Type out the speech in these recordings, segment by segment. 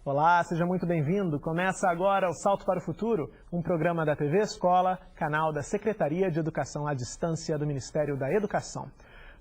Olá, seja muito bem-vindo. Começa agora o Salto para o Futuro, um programa da TV Escola, canal da Secretaria de Educação à Distância do Ministério da Educação.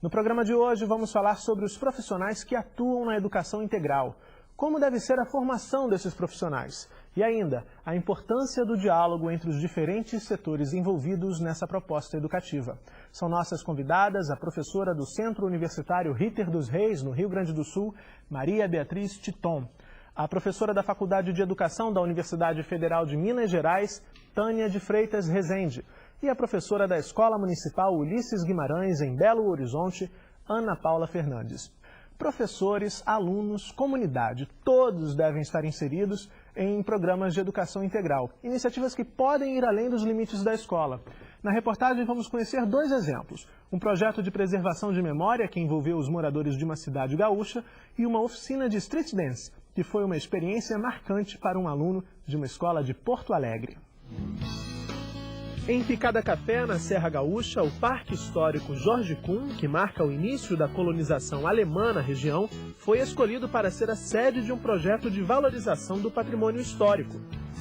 No programa de hoje vamos falar sobre os profissionais que atuam na educação integral. Como deve ser a formação desses profissionais? E ainda, a importância do diálogo entre os diferentes setores envolvidos nessa proposta educativa. São nossas convidadas a professora do Centro Universitário Ritter dos Reis, no Rio Grande do Sul, Maria Beatriz Titon. A professora da Faculdade de Educação da Universidade Federal de Minas Gerais, Tânia de Freitas Rezende. E a professora da Escola Municipal Ulisses Guimarães, em Belo Horizonte, Ana Paula Fernandes. Professores, alunos, comunidade, todos devem estar inseridos em programas de educação integral, iniciativas que podem ir além dos limites da escola. Na reportagem vamos conhecer dois exemplos, um projeto de preservação de memória que envolveu os moradores de uma cidade gaúcha e uma oficina de street dance, que foi uma experiência marcante para um aluno de uma escola de Porto Alegre. Em Picada Café, na Serra Gaúcha, o Parque Histórico Jorge Kuhn, que marca o início da colonização alemã na região, foi escolhido para ser a sede de um projeto de valorização do patrimônio histórico.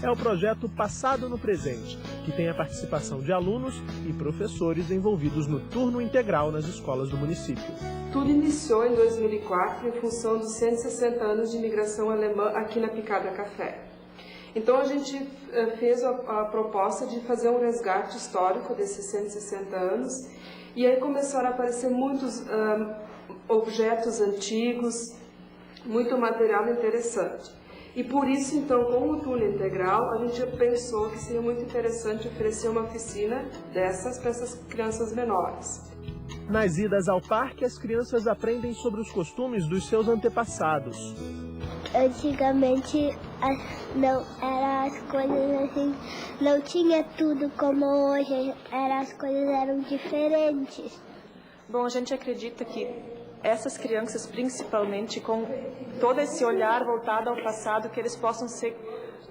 É o projeto Passado no Presente, que tem a participação de alunos e professores envolvidos no turno integral nas escolas do município. Tudo iniciou em 2004 em função dos 160 anos de imigração alemã aqui na Picada Café. Então a gente fez a proposta de fazer um resgate histórico desses 160 anos e aí começaram a aparecer muitos objetos antigos, muito material interessante. E por isso, então, com o turno integral, a gente pensou que seria muito interessante oferecer uma oficina dessas para essas crianças menores. Nas idas ao parque, as crianças aprendem sobre os costumes dos seus antepassados. Antigamente não eram as coisas assim, não tinha tudo como hoje, as coisas eram diferentes. Bom, a gente acredita que essas crianças, principalmente com todo esse olhar voltado ao passado, que eles possam ser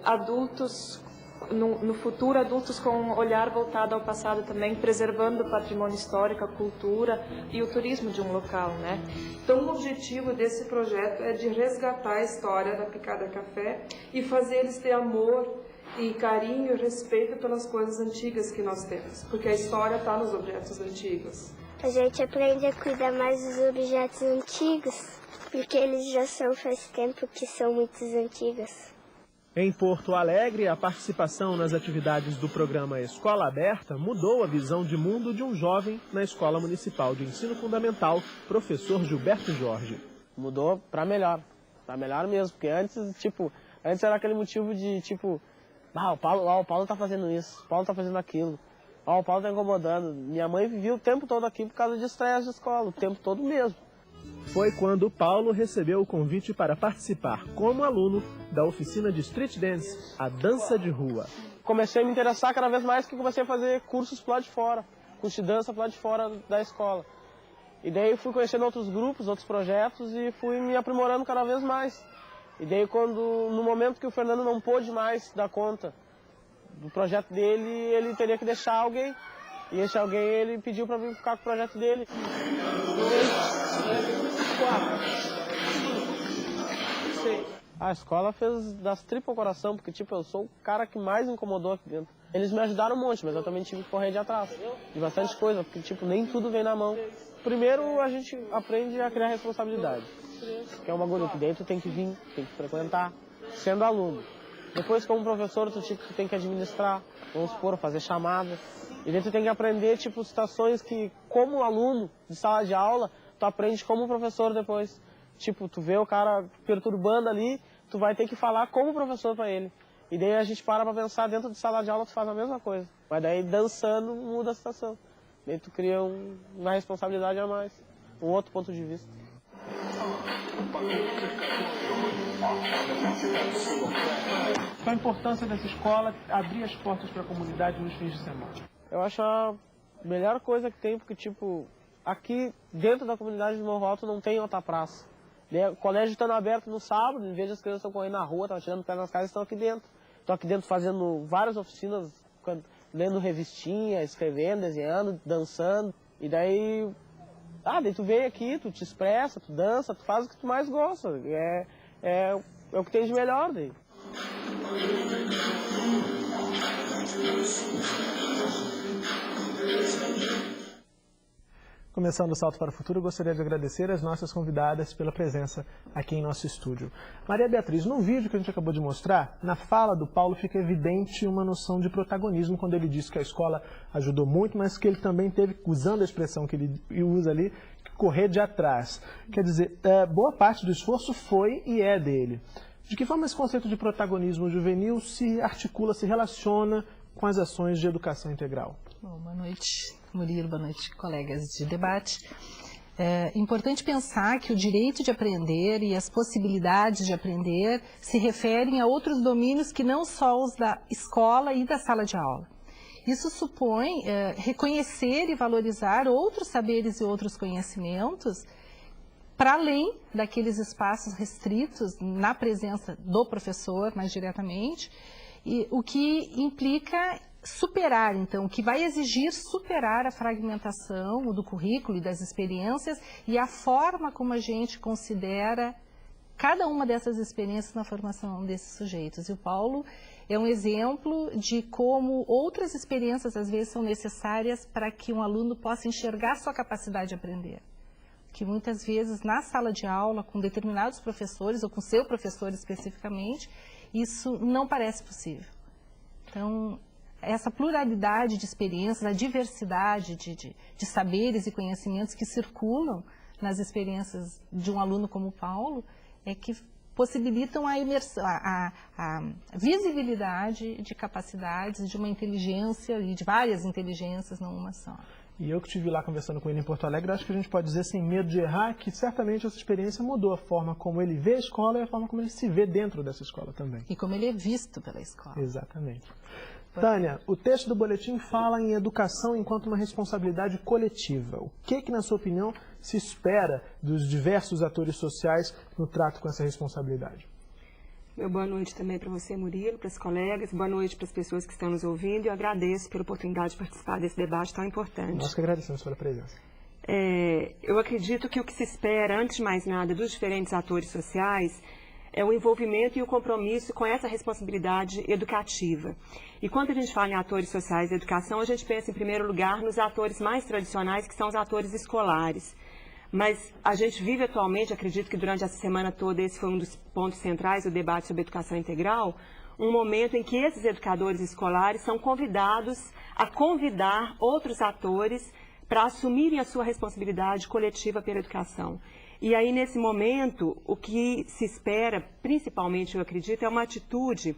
adultos, no futuro, adultos com um olhar voltado ao passado também, preservando o patrimônio histórico, a cultura e o turismo de um local, né? Então, o objetivo desse projeto é de resgatar a história da Picada Café e fazer eles ter amor e carinho e respeito pelas coisas antigas que nós temos, porque a história está nos objetos antigos. A gente aprende a cuidar mais dos objetos antigos, porque eles já são faz tempo que são muito antigos. Em Porto Alegre, a participação nas atividades do programa Escola Aberta mudou a visão de mundo de um jovem na Escola Municipal de Ensino Fundamental, professor Gilberto Jorge. Mudou para melhor mesmo, porque antes era aquele motivo de o Paulo tá fazendo isso, o Paulo tá fazendo aquilo, o Paulo tá incomodando. Minha mãe vivia o tempo todo aqui por causa de estresse de escola, o tempo todo mesmo. Foi quando o Paulo recebeu o convite para participar como aluno da oficina de street dance, a dança de rua. Comecei a me interessar cada vez mais que comecei a fazer cursos pro lado de fora, curso de dança pro lado de fora da escola. E daí fui conhecendo outros grupos, outros projetos e fui me aprimorando cada vez mais. E daí no momento que o Fernando não pôde mais dar conta do projeto dele, ele teria que deixar alguém. E esse alguém, ele pediu para vir ficar com o projeto dele. A escola fez das tripas ao coração, porque eu sou o cara que mais incomodou aqui dentro. Eles me ajudaram um monte, mas eu também tive que correr de atrás, de bastante coisa, porque nem tudo vem na mão. Primeiro a gente aprende a criar responsabilidade, que é um bagulho que dentro tem que vir, tem que frequentar, sendo aluno. Depois, como professor, tu tem que administrar, vamos supor, fazer chamadas. E daí tu tem que aprender, situações que, como aluno de sala de aula, tu aprende como professor depois. Tu vê o cara perturbando ali, tu vai ter que falar como professor para ele. E daí a gente para pensar, dentro de sala de aula tu faz a mesma coisa. Mas daí dançando muda a situação. Daí tu cria uma responsabilidade a mais, um outro ponto de vista. Qual a importância dessa escola abrir as portas para a comunidade nos fins de semana? Eu acho a melhor coisa que tem, porque aqui dentro da comunidade de Morro Alto não tem outra praça. O colégio estando aberto no sábado, em vez de as crianças estão correndo na rua, estão tirando pé nas casas, estão aqui dentro. Estão aqui dentro fazendo várias oficinas, lendo revistinha, escrevendo, desenhando, dançando. E daí tu vem aqui, tu te expressa, tu dança, tu faz o que tu mais gosta. É é o que tem de melhor daí. Começando o Salto para o Futuro, eu gostaria de agradecer as nossas convidadas pela presença aqui em nosso estúdio. Maria Beatriz, no vídeo que a gente acabou de mostrar, na fala do Paulo fica evidente uma noção de protagonismo quando ele diz que a escola ajudou muito, mas que ele também teve, usando a expressão que ele usa ali, que correr de atrás. Quer dizer, boa parte do esforço foi e é dele. De que forma esse conceito de protagonismo juvenil se articula, se relaciona com as ações de educação integral? Bom, boa noite, Murilo, boa noite, colegas de debate. É importante pensar que o direito de aprender e as possibilidades de aprender se referem a outros domínios que não só os da escola e da sala de aula. Isso supõe reconhecer e valorizar outros saberes e outros conhecimentos para além daqueles espaços restritos na presença do professor, mais diretamente, e o que implica superar, então, que vai exigir superar a fragmentação do currículo e das experiências e a forma como a gente considera cada uma dessas experiências na formação desses sujeitos. E o Paulo é um exemplo de como outras experiências, às vezes, são necessárias para que um aluno possa enxergar sua capacidade de aprender. Que muitas vezes, na sala de aula, com determinados professores, ou com seu professor especificamente, isso não parece possível. Então, essa pluralidade de experiências, a diversidade de saberes e conhecimentos que circulam nas experiências de um aluno como o Paulo, é que possibilitam a imersão, a visibilidade de capacidades, de uma inteligência e de várias inteligências, não uma só. E eu que estive lá conversando com ele em Porto Alegre, acho que a gente pode dizer, sem medo de errar, que certamente essa experiência mudou a forma como ele vê a escola e a forma como ele se vê dentro dessa escola também. E como ele é visto pela escola. Exatamente. Tânia, o texto do boletim fala em educação enquanto uma responsabilidade coletiva. O que, na sua opinião, se espera dos diversos atores sociais no trato com essa responsabilidade? Boa noite também para você, Murilo, para os colegas, boa noite para as pessoas que estão nos ouvindo e eu agradeço pela oportunidade de participar desse debate tão importante. Nós que agradecemos pela presença. Eu acredito que o que se espera, antes de mais nada, dos diferentes atores sociais é o envolvimento e o compromisso com essa responsabilidade educativa. E quando a gente fala em atores sociais e educação, a gente pensa em primeiro lugar nos atores mais tradicionais, que são os atores escolares. Mas a gente vive atualmente, acredito que durante essa semana toda esse foi um dos pontos centrais do debate sobre educação integral, um momento em que esses educadores escolares são convidados a convidar outros atores para assumirem a sua responsabilidade coletiva pela educação. E aí, nesse momento, o que se espera, principalmente, eu acredito, é uma atitude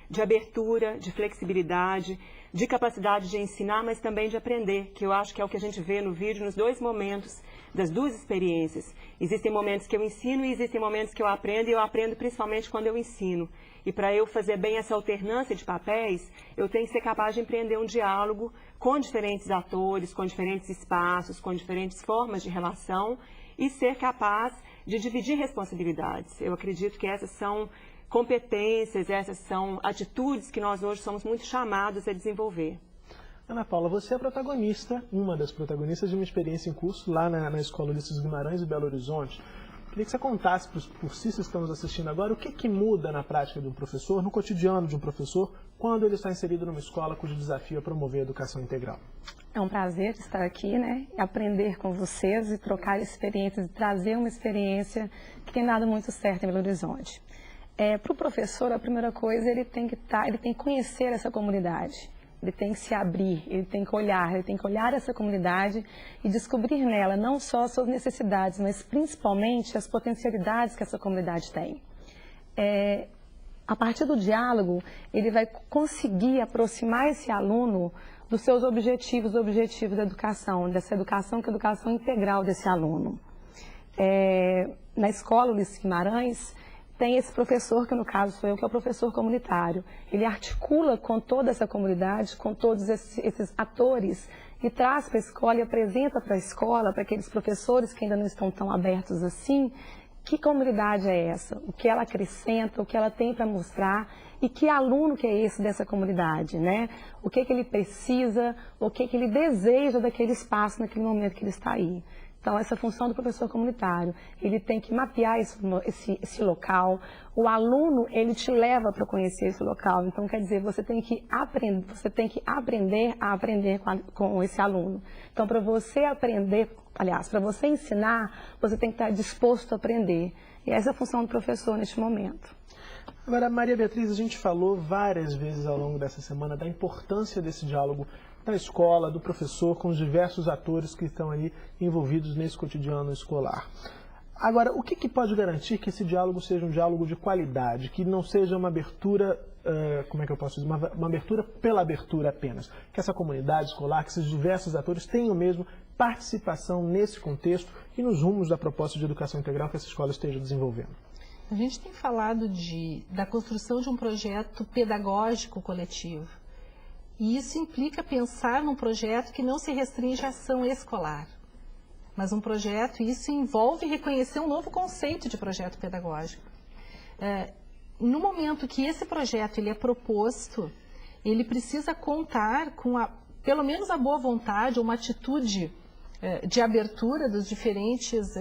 de abertura, de flexibilidade, de capacidade de ensinar, mas também de aprender, que eu acho que é o que a gente vê no vídeo nos dois momentos das duas experiências. Existem momentos que eu ensino e existem momentos que eu aprendo, e eu aprendo principalmente quando eu ensino. E para eu fazer bem essa alternância de papéis, eu tenho que ser capaz de empreender um diálogo com diferentes atores, com diferentes espaços, com diferentes formas de relação, e ser capaz de dividir responsabilidades. Eu acredito que essas são competências, essas são atitudes que nós hoje somos muito chamados a desenvolver. Ana Paula, você é protagonista, uma das protagonistas de uma experiência em curso lá na Escola Ulisses Guimarães em Belo Horizonte. Queria que você contasse para os cursistas que estão nos assistindo agora o que muda na prática de um professor, no cotidiano de um professor, quando ele está inserido numa escola cujo desafio é promover a educação integral. É um prazer estar aqui, né? Aprender com vocês e trocar experiências, trazer uma experiência que tem dado muito certo em Belo Horizonte. Para o professor, a primeira coisa, ele tem que conhecer essa comunidade. Ele tem que se abrir, ele tem que olhar essa comunidade e descobrir nela não só as suas necessidades, mas principalmente as potencialidades que essa comunidade tem. A partir do diálogo, ele vai conseguir aproximar esse aluno dos seus objetivos da educação, dessa educação que é a educação integral desse aluno. Na escola Ulisses Guimarães, tem esse professor, que no caso sou eu, que é o professor comunitário. Ele articula com toda essa comunidade, com todos esses atores, e traz para a escola e apresenta para a escola, para aqueles professores que ainda não estão tão abertos assim, que comunidade é essa, o que ela acrescenta, o que ela tem para mostrar e que aluno que é esse dessa comunidade, né? O que ele precisa, o que ele deseja daquele espaço naquele momento que ele está aí. Então, essa função do professor comunitário, ele tem que mapear esse local. O aluno, ele te leva para conhecer esse local. Então, quer dizer, você tem que aprender a aprender com esse aluno. Então, para você aprender, aliás, para você ensinar, você tem que estar disposto a aprender. E essa é a função do professor neste momento. Agora, Maria Beatriz, a gente falou várias vezes ao longo dessa semana da importância desse diálogo da escola, do professor, com os diversos atores que estão ali envolvidos nesse cotidiano escolar. Agora, o que pode garantir que esse diálogo seja um diálogo de qualidade, que não seja uma abertura, como é que eu posso dizer, uma abertura pela abertura apenas? Que essa comunidade escolar, que esses diversos atores tenham mesmo participação nesse contexto e nos rumos da proposta de educação integral que essa escola esteja desenvolvendo. A gente tem falado da construção de um projeto pedagógico coletivo. E isso implica pensar num projeto que não se restringe à ação escolar, mas um projeto, e isso envolve reconhecer um novo conceito de projeto pedagógico. No momento que esse projeto ele é proposto, ele precisa contar com pelo menos a boa vontade, uma atitude de abertura dos diferentes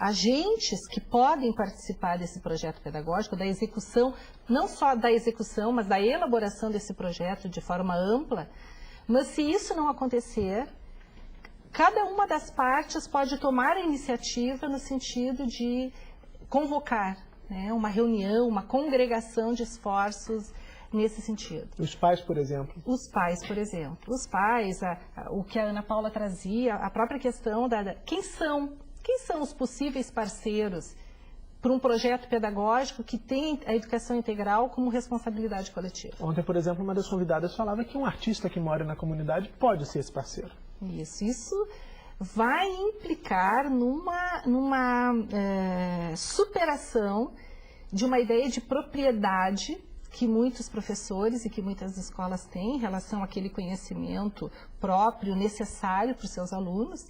agentes que podem participar desse projeto pedagógico, da execução, não só da execução, mas da elaboração desse projeto de forma ampla. Mas se isso não acontecer, cada uma das partes pode tomar a iniciativa no sentido de convocar, né, uma reunião, uma congregação de esforços nesse sentido. Os pais, por exemplo? Os pais, por exemplo. Os pais, o que a Ana Paula trazia, a própria questão quem são os possíveis parceiros para um projeto pedagógico que tem a educação integral como responsabilidade coletiva. Ontem, por exemplo, uma das convidadas falava que um artista que mora na comunidade pode ser esse parceiro. Isso vai implicar numa superação de uma ideia de propriedade que muitos professores e que muitas escolas têm em relação àquele conhecimento próprio, necessário para os seus alunos.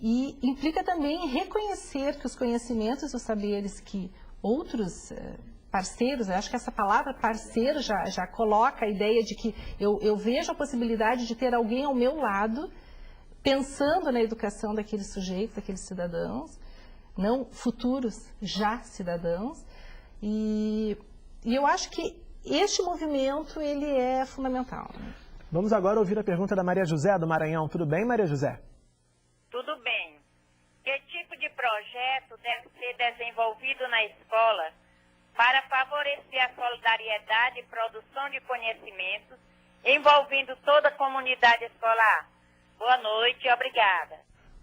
E implica também reconhecer que os conhecimentos, os saberes que outros parceiros, eu acho que essa palavra parceiro já coloca a ideia de que eu vejo a possibilidade de ter alguém ao meu lado, pensando na educação daqueles sujeitos, daqueles cidadãos, não futuros, já cidadãos. E eu acho que este movimento ele é fundamental. Vamos agora ouvir a pergunta da Maria José, do Maranhão. Tudo bem, Maria José? Tudo bem. Que tipo de projeto deve ser desenvolvido na escola para favorecer a solidariedade e produção de conhecimentos envolvendo toda a comunidade escolar? Boa noite e obrigada.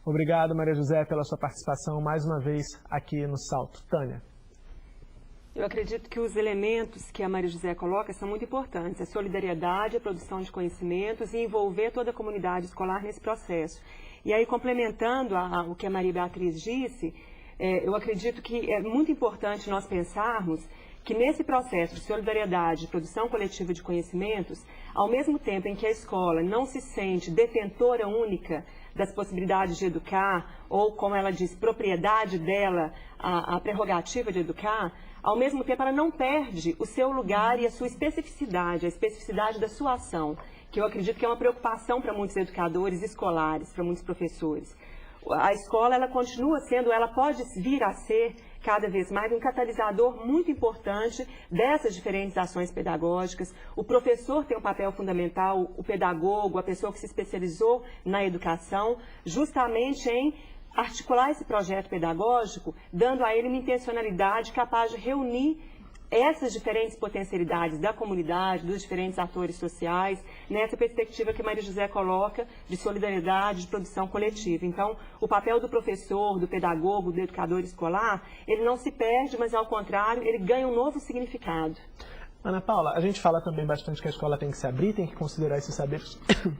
Obrigado, Maria José, pela sua participação mais uma vez aqui no Salto. Tânia. Eu acredito que os elementos que a Maria José coloca são muito importantes. A solidariedade, a produção de conhecimentos e envolver toda a comunidade escolar nesse processo. E aí, complementando o que a Maria Beatriz disse, eu acredito que é muito importante nós pensarmos que nesse processo de solidariedade, de produção coletiva de conhecimentos, ao mesmo tempo em que a escola não se sente detentora única das possibilidades de educar, ou, como ela diz, propriedade dela, a prerrogativa de educar, ao mesmo tempo ela não perde o seu lugar e a sua especificidade, a especificidade da sua ação, que eu acredito que é uma preocupação para muitos educadores escolares, para muitos professores. A escola, ela continua sendo, ela pode vir a ser cada vez mais um catalisador muito importante dessas diferentes ações pedagógicas. O professor tem um papel fundamental, o pedagogo, a pessoa que se especializou na educação, justamente em articular esse projeto pedagógico, dando a ele uma intencionalidade capaz de reunir essas diferentes potencialidades da comunidade, dos diferentes atores sociais, nessa perspectiva que Maria José coloca de solidariedade, de produção coletiva. Então, o papel do professor, do pedagogo, do educador escolar, ele não se perde, mas ao contrário, ele ganha um novo significado. Ana Paula, a gente fala também bastante que a escola tem que se abrir, tem que considerar esses saberes,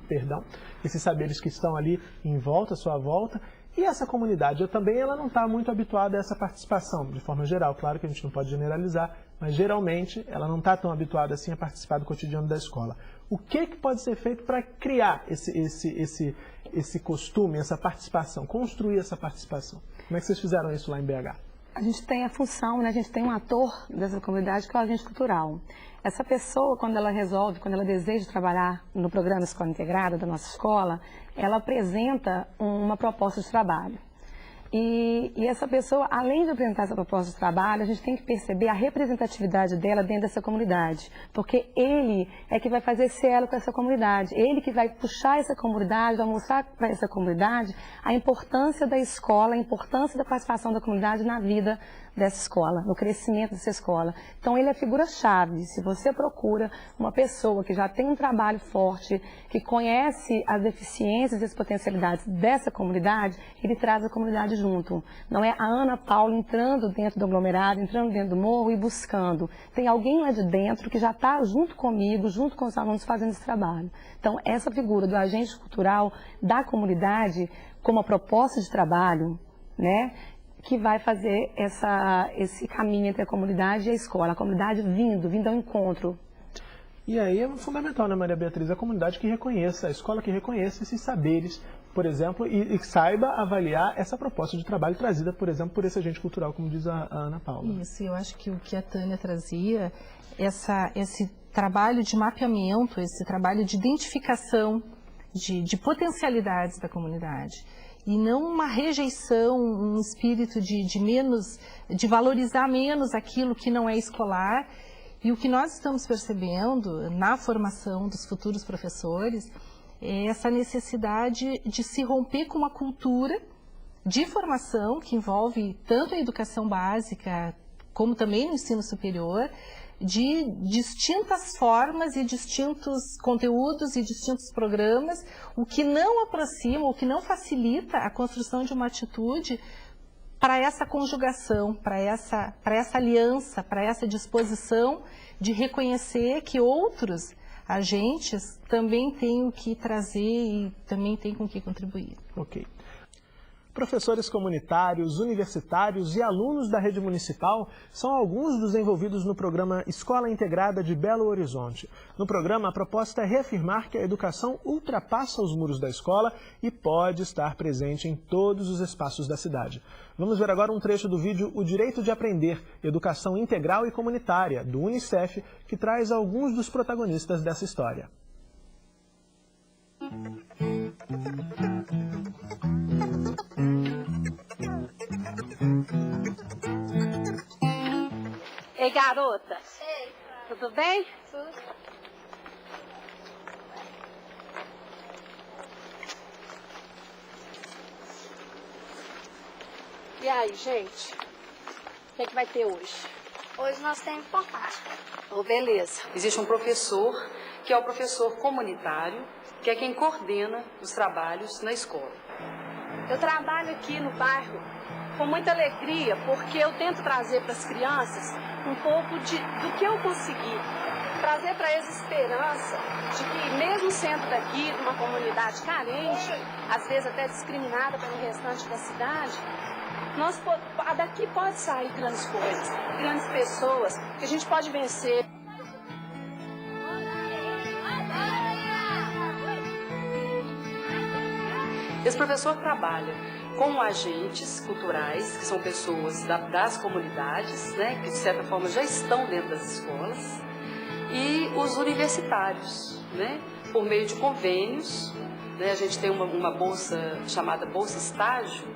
perdão, esses saberes que estão ali em volta, à sua volta. E essa comunidade, ela não está muito habituada a essa participação, de forma geral. Claro que a gente não pode generalizar, mas geralmente ela não está tão habituada assim a participar do cotidiano da escola. O que pode ser feito para criar esse costume, essa participação, construir essa participação? Como é que vocês fizeram isso lá em BH? A gente tem a função, né? A gente tem um ator dessa comunidade que é o agente cultural. Essa pessoa, quando ela deseja trabalhar no programa Escola Integrada da nossa escola, ela apresenta uma proposta de trabalho. E essa pessoa, além de apresentar essa proposta de trabalho, a gente tem que perceber a representatividade dela dentro dessa comunidade. Porque ele é que vai fazer esse elo com essa comunidade. Ele que vai puxar essa comunidade, vai mostrar para essa comunidade a importância da escola, a importância da participação da comunidade na vida dessa escola, no crescimento dessa escola. Então, ele é a figura-chave. Se você procura uma pessoa que já tem um trabalho forte, que conhece as deficiências e as potencialidades dessa comunidade, ele traz a comunidade junto. Não é a Ana Paula entrando dentro do aglomerado, entrando dentro do morro e buscando. Tem alguém lá de dentro que já está junto comigo, junto com os alunos, fazendo esse trabalho. Então, essa figura do agente cultural da comunidade, como a proposta de trabalho, né, que vai fazer esse caminho entre a comunidade e a escola. A comunidade vindo ao encontro. E aí é fundamental, né, Maria Beatriz, a comunidade que reconheça, a escola que reconheça esses saberes, por exemplo, e saiba avaliar essa proposta de trabalho trazida, por exemplo, por esse agente cultural, como diz a Ana Paula. Isso, eu acho que o que a Tânia trazia, esse trabalho de mapeamento, esse trabalho de identificação de potencialidades da comunidade. E não uma rejeição, um espírito de valorizar menos aquilo que não é escolar. E o que nós estamos percebendo na formação dos futuros professores é essa necessidade de se romper com uma cultura de formação que envolve tanto a educação básica como também no ensino superior, de distintas formas e distintos conteúdos e distintos programas, o que não aproxima, o que não facilita a construção de uma atitude para essa conjugação, para essa aliança, para essa disposição de reconhecer que outros agentes também têm o que trazer e também têm com o que contribuir. Ok. Professores comunitários, universitários e alunos da rede municipal são alguns dos envolvidos no programa Escola Integrada de Belo Horizonte. No programa, a proposta é reafirmar que a educação ultrapassa os muros da escola e pode estar presente em todos os espaços da cidade. Vamos ver agora um trecho do vídeo O Direito de Aprender, Educação Integral e Comunitária, do Unicef, que traz alguns dos protagonistas dessa história. Ei, garota. Ei. Tudo bem? Tudo. E aí, gente? O que vai ter hoje? Hoje nós temos informática. Oh, beleza. Existe um professor, que é o professor comunitário, que é quem coordena os trabalhos na escola. Eu trabalho aqui no bairro com muita alegria, porque eu tento trazer para as crianças um pouco do que eu consegui. Trazer para eles esperança de que, mesmo sendo daqui, de uma comunidade carente, às vezes até discriminada pelo restante da cidade, daqui pode sair grandes coisas, grandes pessoas, que a gente pode vencer. Esse professor trabalha com agentes culturais, que são pessoas das comunidades, né, que de certa forma já estão dentro das escolas, e os universitários, né, por meio de convênios. Né, a gente tem uma bolsa chamada Bolsa Estágio,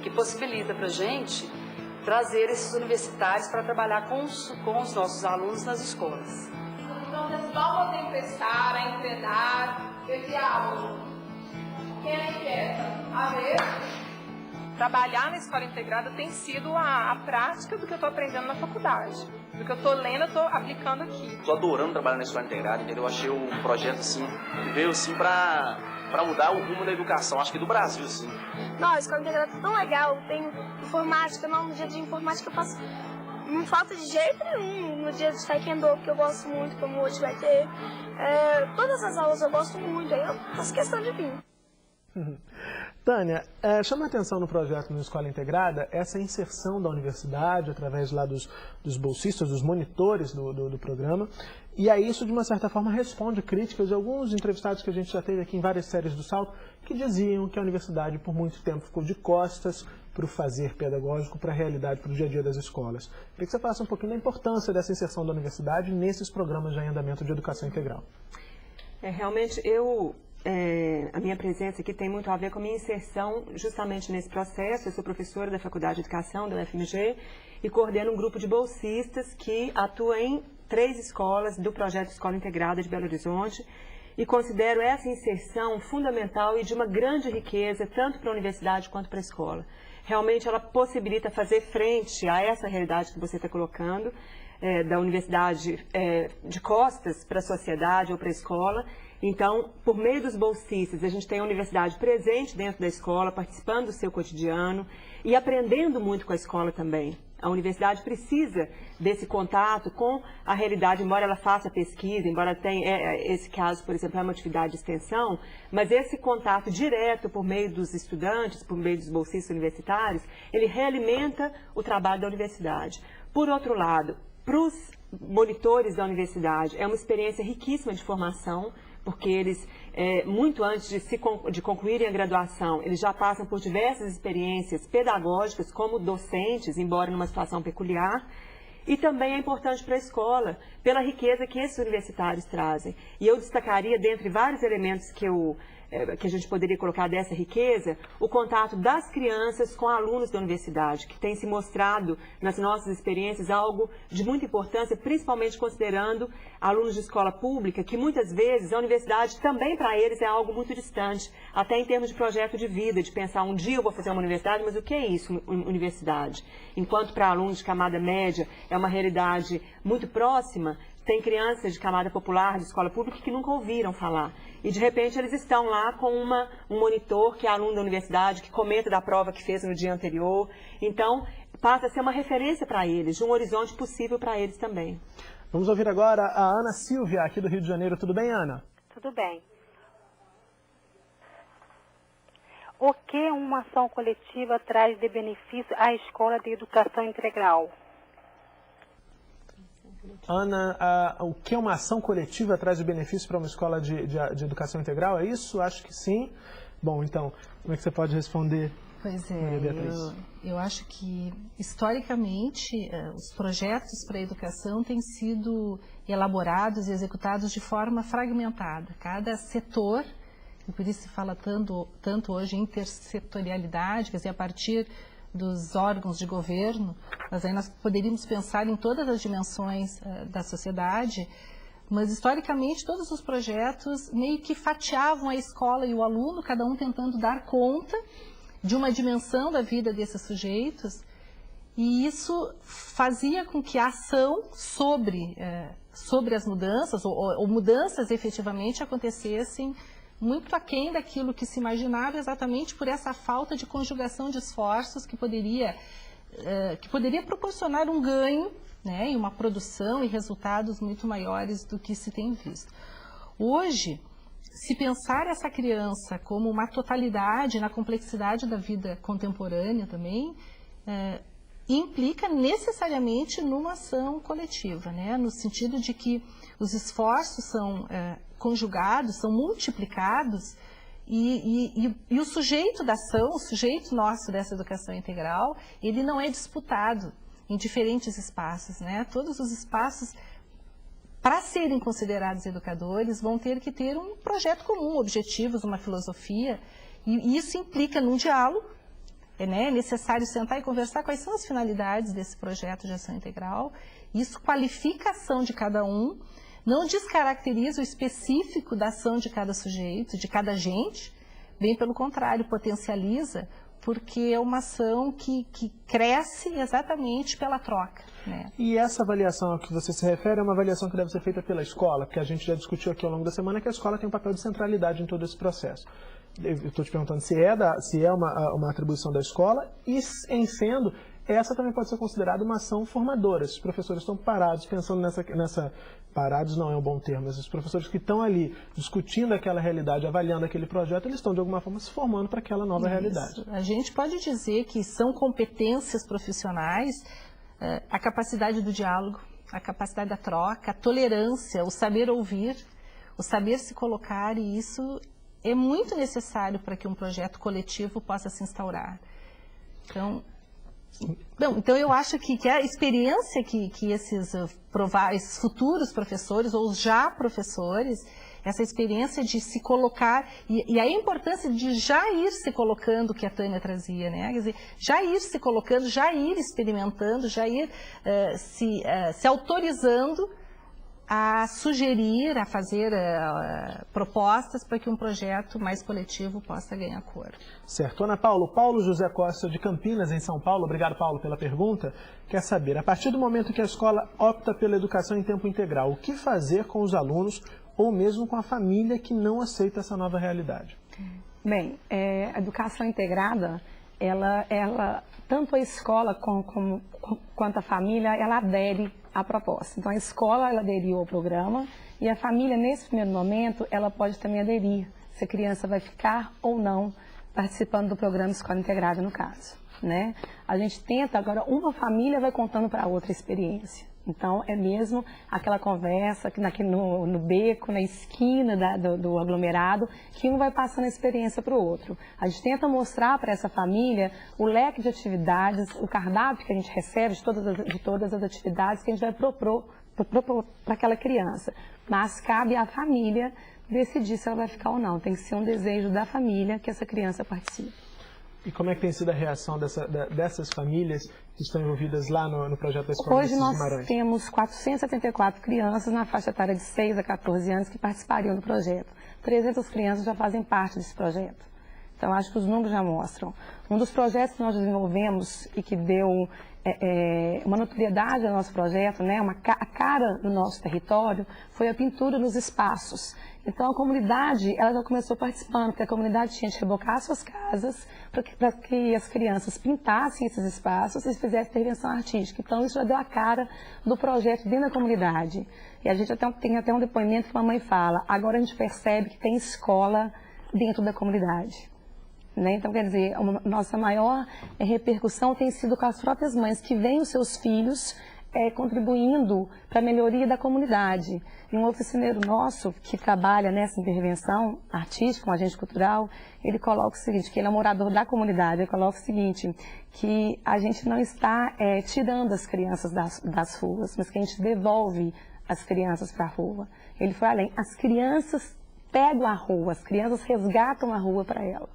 que possibilita para a gente trazer esses universitários para trabalhar com os nossos alunos nas escolas. Então, resolva tempestar, a empedar, esse aluno. Quem é inquieta? A ver? Trabalhar na escola integrada tem sido a prática do que eu estou aprendendo na faculdade. Do que eu estou lendo, eu estou aplicando aqui. Estou adorando trabalhar na escola integrada, entendeu? Eu achei um projeto assim, que veio assim para mudar o rumo da educação, acho que do Brasil, sim. Não, a escola integrada é tão legal, tem informática, no dia de informática eu passo. Não falta de jeito nenhum no dia de taekwondo, que eu gosto muito, como hoje vai ter. Todas as aulas eu gosto muito, aí eu faço questão de vir. Tânia, chama a atenção no projeto no Escola Integrada essa inserção da universidade através lá dos bolsistas, dos monitores do programa, e aí isso de uma certa forma responde críticas de alguns entrevistados que a gente já teve aqui em várias séries do Salto, que diziam que a universidade por muito tempo ficou de costas para o fazer pedagógico, para a realidade, para o dia a dia das escolas. Queria que você falasse um pouquinho da importância dessa inserção da universidade nesses programas já em andamento de educação integral. Realmente, eu a minha presença aqui tem muito a ver com a minha inserção justamente nesse processo. Eu sou professora da Faculdade de Educação da UFMG e coordeno um grupo de bolsistas que atua em 3 escolas do projeto Escola Integrada de Belo Horizonte e considero essa inserção fundamental e de uma grande riqueza, tanto para a universidade quanto para a escola. Realmente ela possibilita fazer frente a essa realidade que você está colocando, da universidade de costas para a sociedade ou para a escola. Então, por meio dos bolsistas, a gente tem a universidade presente dentro da escola, participando do seu cotidiano e aprendendo muito com a escola também. A universidade precisa desse contato com a realidade, embora ela faça pesquisa, embora tenha esse caso, por exemplo, é uma atividade de extensão, mas esse contato direto por meio dos estudantes, por meio dos bolsistas universitários, ele realimenta o trabalho da universidade. Por outro lado, para os monitores da universidade, é uma experiência riquíssima de formação, porque eles, muito antes de concluírem a graduação, eles já passam por diversas experiências pedagógicas como docentes, embora numa situação peculiar, e também é importante para a escola, pela riqueza que esses universitários trazem. E eu destacaria, dentre vários elementos que a gente poderia colocar dessa riqueza, o contato das crianças com alunos da universidade, que tem se mostrado nas nossas experiências algo de muita importância, principalmente considerando alunos de escola pública, que muitas vezes a universidade também para eles é algo muito distante, até em termos de projeto de vida, de pensar um dia eu vou fazer uma universidade, mas o que é isso, universidade? Enquanto para alunos de camada média é uma realidade muito próxima, tem crianças de camada popular, de escola pública, que nunca ouviram falar. E, de repente, eles estão lá com um monitor que é aluno da universidade, que comenta da prova que fez no dia anterior. Então, passa a ser uma referência para eles, de um horizonte possível para eles também. Vamos ouvir agora a Ana Silvia, aqui do Rio de Janeiro. Tudo bem, Ana? Tudo bem. O que uma ação coletiva traz de benefício à escola de educação integral? Ana, o que uma ação coletiva traz de benefício para uma escola de educação integral? É isso? Acho que sim. Bom, então, como é que você pode responder? Pois é, eu acho que, historicamente, os projetos para a educação têm sido elaborados e executados de forma fragmentada. Cada setor, e por isso se fala tanto hoje em intersetorialidade, quer dizer, a partir dos órgãos de governo, mas aí nós poderíamos pensar em todas as dimensões da sociedade, mas historicamente todos os projetos meio que fatiavam a escola e o aluno, cada um tentando dar conta de uma dimensão da vida desses sujeitos, e isso fazia com que a ação sobre as mudanças, ou mudanças efetivamente acontecessem muito aquém daquilo que se imaginava, exatamente por essa falta de conjugação de esforços que poderia proporcionar um ganho, né, e uma produção e resultados muito maiores do que se tem visto. Hoje, se pensar essa criança como uma totalidade na complexidade da vida contemporânea também, implica necessariamente numa ação coletiva, né, no sentido de que os esforços são conjugados, são multiplicados e o sujeito da ação, o sujeito nosso dessa educação integral, ele não é disputado em diferentes espaços, né? Todos os espaços, para serem considerados educadores, vão ter que ter um projeto comum, objetivos, uma filosofia, e isso implica num diálogo, né? É necessário sentar e conversar quais são as finalidades desse projeto de ação integral. Isso qualifica a ação de cada um, não descaracteriza o específico da ação de cada sujeito, de cada agente, bem pelo contrário, potencializa, porque é uma ação que cresce exatamente pela troca, né? E essa avaliação a que você se refere é uma avaliação que deve ser feita pela escola, porque a gente já discutiu aqui ao longo da semana que a escola tem um papel de centralidade em todo esse processo. Eu estou te perguntando se é uma atribuição da escola, e em sendo, essa também pode ser considerada uma ação formadora. Os professores estão parados, pensando nessa... Parados não é um bom termo, mas os professores que estão ali discutindo aquela realidade, avaliando aquele projeto, eles estão de alguma forma se formando para aquela nova realidade. A gente pode dizer que são competências profissionais, a capacidade do diálogo, a capacidade da troca, a tolerância, o saber ouvir, o saber se colocar, e isso é muito necessário para que um projeto coletivo possa se instaurar. Então eu acho que a experiência que esses futuros professores, ou os já professores, essa experiência de se colocar, e aí a importância de já ir se colocando, que a Tânia trazia, né? Quer dizer, já ir se colocando, já ir experimentando, já ir se autorizando a sugerir, a fazer propostas para que um projeto mais coletivo possa ganhar cor. Certo. Ana Paula, Paulo José Costa de Campinas, em São Paulo, obrigado, Paulo, pela pergunta, quer saber, a partir do momento que a escola opta pela educação em tempo integral, o que fazer com os alunos ou mesmo com a família que não aceita essa nova realidade? Bem, a educação integrada, ela tanto a escola quanto a família, ela adere à proposta. Então, a escola, ela aderiu ao programa e a família, nesse primeiro momento, ela pode também aderir, se a criança vai ficar ou não participando do programa Escola Integrada, no caso, né? A gente tenta, agora, uma família vai contando para a outra experiência. Então, é mesmo aquela conversa aqui no beco, na esquina do aglomerado, que um vai passando a experiência para o outro. A gente tenta mostrar para essa família o leque de atividades, o cardápio que a gente recebe de todas as atividades que a gente vai propor para aquela criança. Mas cabe à família decidir se ela vai ficar ou não. Tem que ser um desejo da família que essa criança participe. E como é que tem sido a reação dessas famílias que estão envolvidas lá no projeto da Escola Hoje nós Guimarães? temos 474 crianças na faixa etária de 6 a 14 anos que participariam do projeto. 300 crianças já fazem parte desse projeto. Então, acho que os números já mostram. Um dos projetos que nós desenvolvemos e que deu uma notoriedade ao nosso projeto, né, a cara do nosso território, foi a pintura nos espaços. Então, a comunidade, ela já começou participando, porque a comunidade tinha de rebocar suas casas para que as crianças pintassem esses espaços e fizessem intervenção artística. Então, isso já deu a cara do projeto dentro da comunidade. E a gente tem até um depoimento que uma mãe fala, agora a gente percebe que tem escola dentro da comunidade. Né? Então, quer dizer, a nossa maior repercussão tem sido com as próprias mães que veem os seus filhos contribuindo para a melhoria da comunidade. E um oficineiro nosso que trabalha nessa intervenção artística, um agente cultural, ele coloca o seguinte, que ele é um morador da comunidade, ele coloca o seguinte, que a gente não está tirando as crianças das ruas, mas que a gente devolve as crianças para a rua. Ele foi além, as crianças pegam a rua, as crianças resgatam a rua para ela.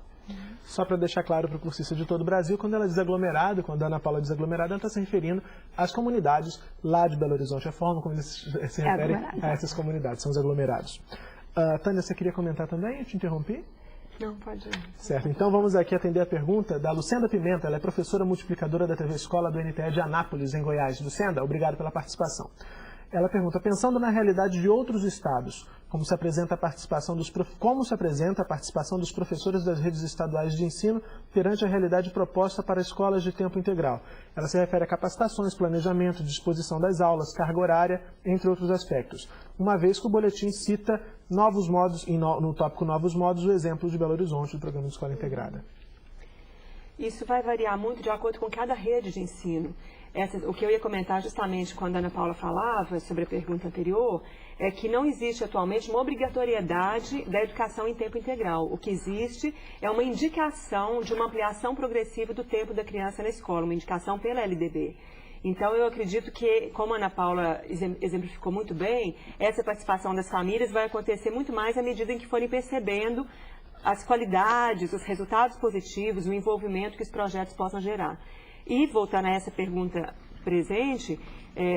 Só para deixar claro para o cursista de todo o Brasil, quando ela diz aglomerado, quando a Ana Paula diz aglomerado, ela está se referindo às comunidades lá de Belo Horizonte, a forma como eles se referem a essas comunidades, são os aglomerados. Tânia, você queria comentar também? Eu te interrompi? Não, pode ir. Certo, então vamos aqui atender a pergunta da Lucenda Pimenta, ela é professora multiplicadora da TV Escola do NTE de Anápolis, em Goiás. Lucenda, obrigado pela participação. Ela pergunta, pensando na realidade de outros estados, como se apresenta a participação dos professores das redes estaduais de ensino perante a realidade proposta para escolas de tempo integral. Ela se refere a capacitações, planejamento, disposição das aulas, carga horária, entre outros aspectos. Uma vez que o boletim cita novos modos, no tópico Novos Modos, o exemplo de Belo Horizonte do programa de escola integrada. Isso vai variar muito de acordo com cada rede de ensino. O que eu ia comentar justamente quando a Ana Paula falava sobre a pergunta anterior, é que não existe atualmente uma obrigatoriedade da educação em tempo integral. O que existe é uma indicação de uma ampliação progressiva do tempo da criança na escola, uma indicação pela LDB. Então, eu acredito que, como a Ana Paula exemplificou muito bem, essa participação das famílias vai acontecer muito mais à medida em que forem percebendo as qualidades, os resultados positivos, o envolvimento que os projetos possam gerar. E, voltando a essa pergunta presente,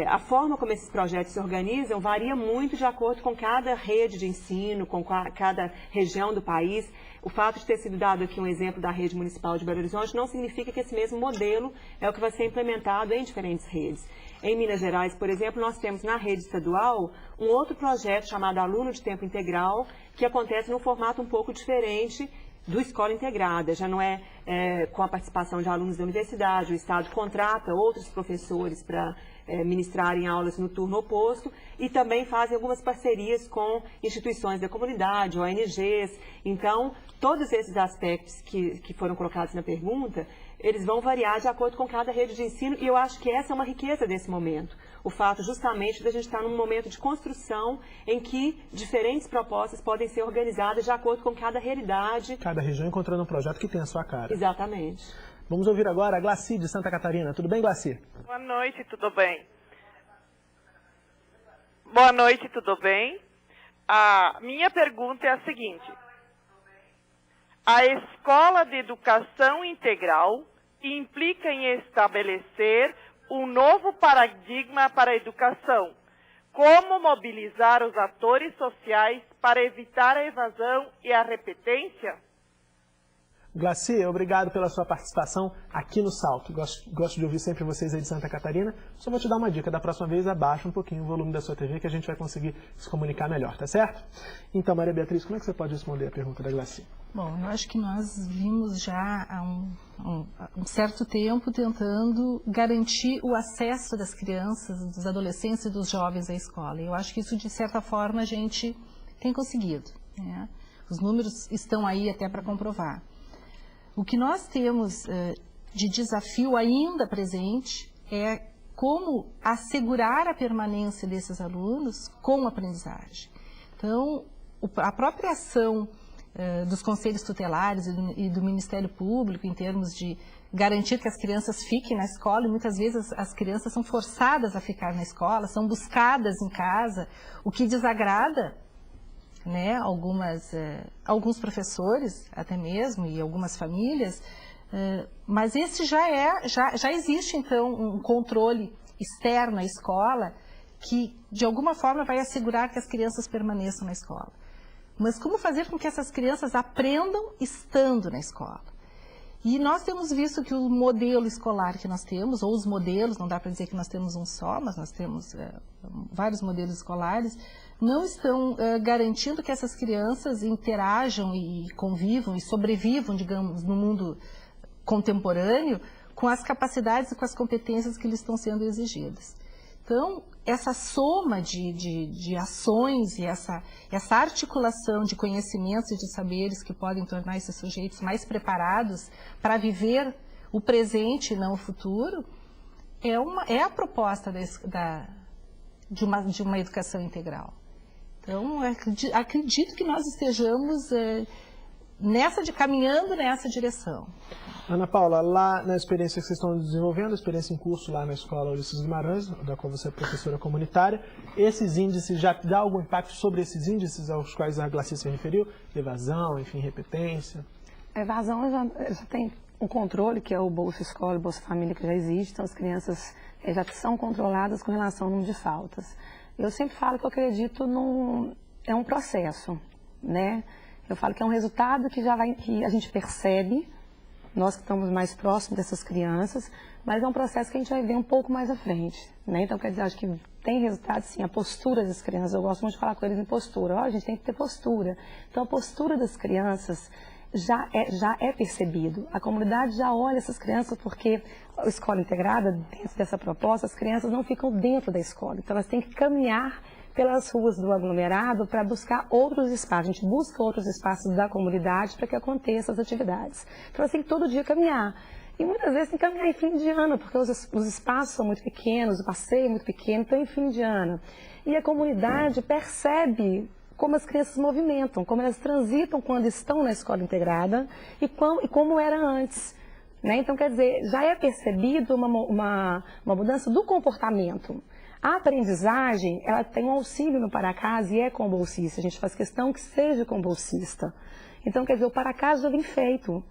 a forma como esses projetos se organizam varia muito de acordo com cada rede de ensino, com cada região do país. O fato de ter sido dado aqui um exemplo da rede municipal de Belo Horizonte não significa que esse mesmo modelo é o que vai ser implementado em diferentes redes. Em Minas Gerais, por exemplo, nós temos na rede estadual um outro projeto chamado Aluno de Tempo Integral, que acontece num formato um pouco diferente do Escola Integrada. Já não é com a participação de alunos da universidade, o Estado contrata outros professores para ministrarem aulas no turno oposto e também fazem algumas parcerias com instituições da comunidade, ONGs. Então, todos esses aspectos que foram colocados na pergunta, eles vão variar de acordo com cada rede de ensino e eu acho que essa é uma riqueza desse momento. O fato justamente de a gente estar num momento de construção em que diferentes propostas podem ser organizadas de acordo com cada realidade. Cada região encontrando um projeto que tem a sua cara. Exatamente. Vamos ouvir agora a Glaci de Santa Catarina. Tudo bem, Glaci? Boa noite, tudo bem? Boa noite, tudo bem? A minha pergunta é a seguinte: a Escola de Educação Integral implica em estabelecer um novo paradigma para a educação. Como mobilizar os atores sociais para evitar a evasão e a repetência? Glaci, obrigado pela sua participação aqui no Salto. Gosto de ouvir sempre vocês aí de Santa Catarina. Só vou te dar uma dica, da próxima vez abaixa um pouquinho o volume da sua TV que a gente vai conseguir se comunicar melhor, tá certo? Então, Maria Beatriz, como é que você pode responder a pergunta da Glaci? Bom, eu acho que nós vimos já há um certo tempo tentando garantir o acesso das crianças, dos adolescentes e dos jovens à escola. E eu acho que isso, de certa forma, a gente tem conseguido, né? Os números estão aí até para comprovar. O que nós temos de desafio ainda presente é como assegurar a permanência desses alunos com aprendizagem. Então, a própria ação dos conselhos tutelares e do Ministério Público em termos de garantir que as crianças fiquem na escola, e muitas vezes as crianças são forçadas a ficar na escola, são buscadas em casa, o que desagrada, né, alguns professores até mesmo e algumas famílias, mas esse já existe então um controle externo à escola que de alguma forma vai assegurar que as crianças permaneçam na escola. Mas como fazer com que essas crianças aprendam estando na escola? E nós temos visto que o modelo escolar que nós temos, ou os modelos, não dá para dizer que nós temos um só, mas nós temos vários modelos escolares, não estão garantindo que essas crianças interajam e convivam e sobrevivam, digamos, no mundo contemporâneo com as capacidades e com as competências que lhes estão sendo exigidas. Então, essa soma de ações e essa articulação de conhecimentos e de saberes que podem tornar esses sujeitos mais preparados para viver o presente e não o futuro, é a proposta de uma educação integral. Então, acredito que nós estejamos caminhando nessa direção. Ana Paula, lá na experiência que vocês estão desenvolvendo, a experiência em curso lá na Escola Ulisses Guimarães, da qual você é professora comunitária, esses índices, já dá algum impacto sobre esses índices aos quais a Glaci se referiu? Evasão, enfim, repetência? A evasão já tem um controle, que é o Bolsa Escola e Bolsa Família, que já existe, então as crianças já são controladas com relação ao número de faltas. Eu sempre falo que eu acredito é um processo, né? Eu falo que é um resultado que a gente percebe, nós que estamos mais próximos dessas crianças, mas é um processo que a gente vai ver um pouco mais à frente, né? Então, quer dizer, acho que tem resultado, sim, a postura das crianças. Eu gosto muito de falar com eles em postura. A gente tem que ter postura. Então, a postura das crianças já é percebido. A comunidade já olha essas crianças porque a escola integrada, dentro dessa proposta, as crianças não ficam dentro da escola. Então, elas têm que caminhar pelas ruas do aglomerado para buscar outros espaços. A gente busca outros espaços da comunidade para que aconteçam as atividades. Então, elas têm que todo dia caminhar. E muitas vezes tem que caminhar em fim de ano, porque os espaços são muito pequenos, o passeio é muito pequeno, então em fim de ano. E a comunidade percebe como as crianças movimentam, como elas transitam quando estão na escola integrada e como era antes. Né? Então, quer dizer, já é percebido uma mudança do comportamento. A aprendizagem, ela tem um auxílio no Para-Casa e é com bolsista. A gente faz questão que seja com bolsista. Então, quer dizer, o Para-Casa já vem feito.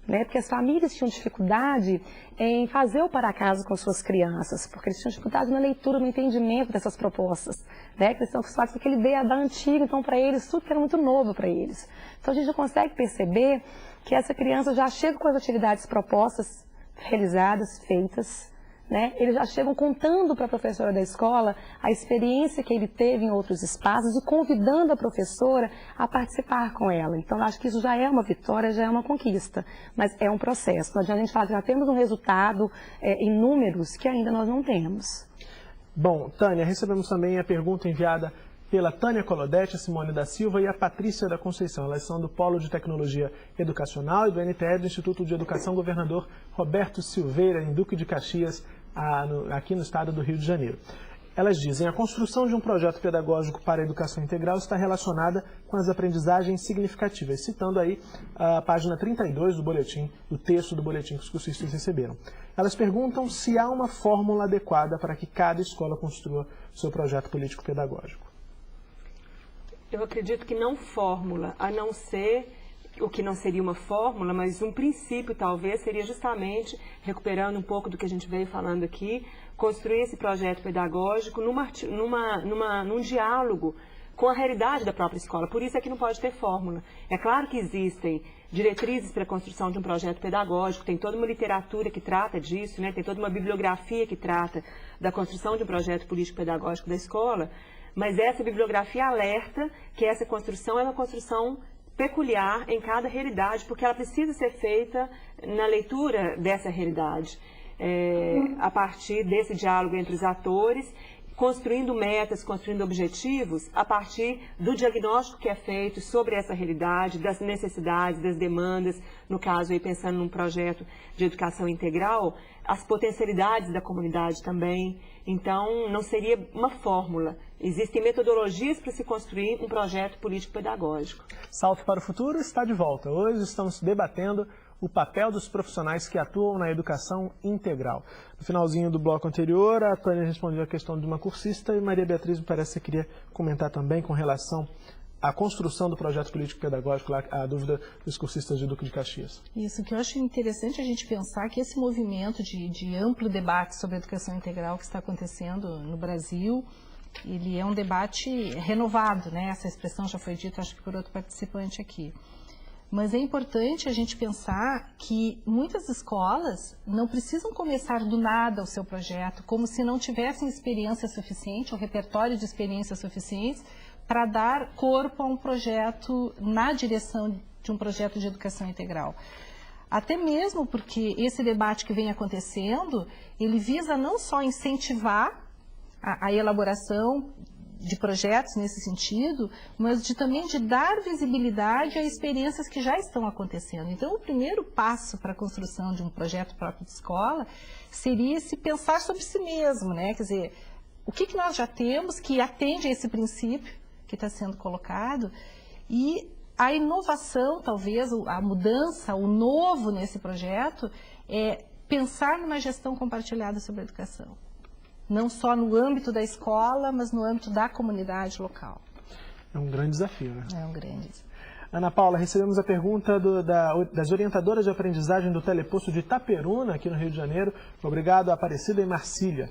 Né? Porque as famílias tinham dificuldade em fazer o Para-Casa com suas crianças, porque eles tinham dificuldade na leitura, no entendimento dessas propostas. Né? Eles estão acostumados com aquele beabá antigo, então para eles tudo era muito novo para eles. Então a gente já consegue perceber que essa criança já chega com as atividades propostas, realizadas, feitas. Né? Eles já chegam contando para a professora da escola a experiência que ele teve em outros espaços e convidando a professora a participar com ela. Então, eu acho que isso já é uma vitória, já é uma conquista, mas é um processo. Não adianta a gente falar que já temos um resultado em números que ainda nós não temos. Bom, Tânia, recebemos também a pergunta enviada pela Tânia Colodete, a Simone da Silva e a Patrícia da Conceição. Elas são do Polo de Tecnologia Educacional e do NTE, do Instituto de Educação Governador Roberto Silveira, em Duque de Caxias, aqui no estado do Rio de Janeiro. Elas dizem: a construção de um projeto pedagógico para a educação integral está relacionada com as aprendizagens significativas, citando aí a página 32 do texto do boletim que os cursistas receberam. Elas perguntam se há uma fórmula adequada para que cada escola construa seu projeto político-pedagógico. Eu acredito que não fórmula, a não ser, o que não seria uma fórmula, mas um princípio talvez seria justamente, recuperando um pouco do que a gente veio falando aqui, construir esse projeto pedagógico num diálogo com a realidade da própria escola. Por isso é que não pode ter fórmula. É claro que existem diretrizes para a construção de um projeto pedagógico, tem toda uma literatura que trata disso, né? Tem toda uma bibliografia que trata da construção de um projeto político-pedagógico da escola, mas essa bibliografia alerta que essa construção é uma construção peculiar em cada realidade, porque ela precisa ser feita na leitura dessa realidade, a partir desse diálogo entre os atores, construindo metas, construindo objetivos, a partir do diagnóstico que é feito sobre essa realidade, das necessidades, das demandas, no caso aí pensando num projeto de educação integral, as potencialidades da comunidade também. Então, não seria uma fórmula. Existem metodologias para se construir um projeto político-pedagógico. Salto para o Futuro está de volta. Hoje estamos debatendo o papel dos profissionais que atuam na educação integral. No finalzinho do bloco anterior, a Tânia respondeu a questão de uma cursista e Maria Beatriz, me parece que você queria comentar também com relação à construção do projeto político-pedagógico, a dúvida dos cursistas de Duque de Caxias. Isso, que eu acho interessante a gente pensar que esse movimento de amplo debate sobre a educação integral que está acontecendo no Brasil, ele é um debate renovado, né? Essa expressão já foi dita, acho que por outro participante aqui. Mas é importante a gente pensar que muitas escolas não precisam começar do nada o seu projeto, como se não tivessem experiência suficiente, ou repertório de experiências suficientes, para dar corpo a um projeto na direção de um projeto de educação integral. Até mesmo porque esse debate que vem acontecendo, ele visa não só incentivar a elaboração de projetos nesse sentido, mas também de dar visibilidade a experiências que já estão acontecendo. Então, o primeiro passo para a construção de um projeto próprio de escola seria se pensar sobre si mesmo, né? Quer dizer, o que nós já temos que atende a esse princípio que está sendo colocado, e a inovação, talvez, a mudança, o novo nesse projeto, é pensar numa gestão compartilhada sobre a educação. Não só no âmbito da escola, mas no âmbito da comunidade local. É um grande desafio, né? É um grande desafio. Ana Paula, recebemos a pergunta das orientadoras de aprendizagem do Teleposto de Itaperuna, aqui no Rio de Janeiro. Obrigado, Aparecida e Marcília.